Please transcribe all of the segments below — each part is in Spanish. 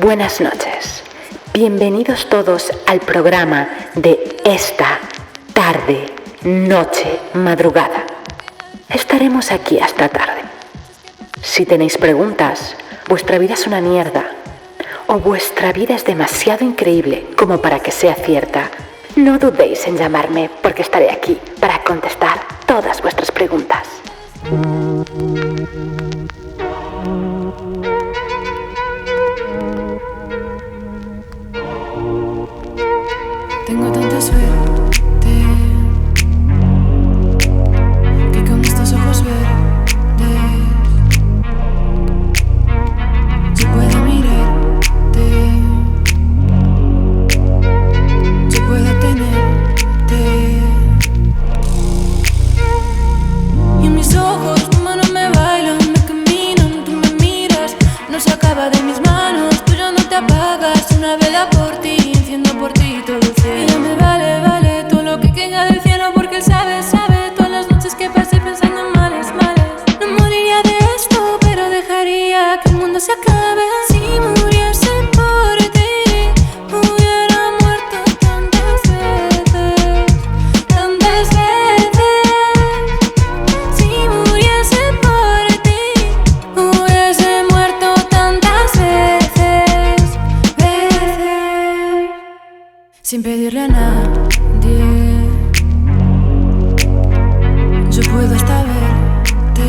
Buenas noches. Bienvenidos todos al programa de esta tarde, noche, madrugada. Estaremos aquí hasta tarde. Si tenéis preguntas, vuestra vida es una mierda, o vuestra vida es demasiado increíble como para que sea cierta, no dudéis en llamarme porque estaré aquí para contestar todas vuestras preguntas. Tengo tanta suerte que con estos ojos verdes yo puedo mirarte, yo puedo tenerte, y en mis ojos tu mano me bailan, me caminan, tú me miras, no se acaba de mis manos, tú ya no te apagas, una vela por ti, enciendo por ti todo el cielo. Y ya me vale todo lo que caiga del cielo, porque él sabe todas las noches que pasé pensando en males. No moriría de esto, pero dejaría que el mundo se acabe. Si muriese por ti, hubiera muerto tantas veces. Si muriese por ti, hubiese muerto tantas veces. Sin pedirle a nadie, yo puedo hasta verte,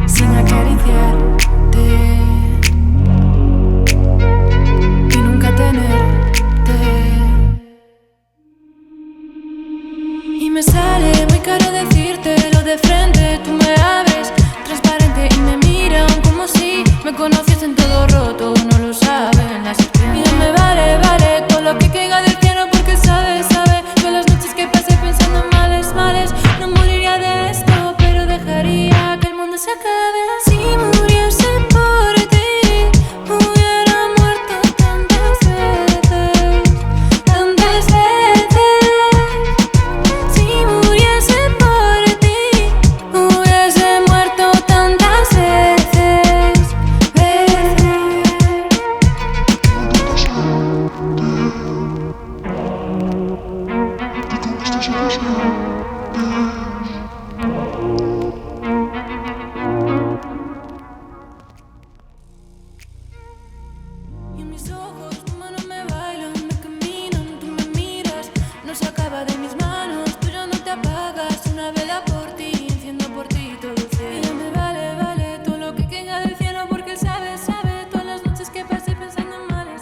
sin acariciarte y nunca tenerte. Y me sale muy caro decírtelo de frente, tú me abres transparente y me miran como si me conocieran.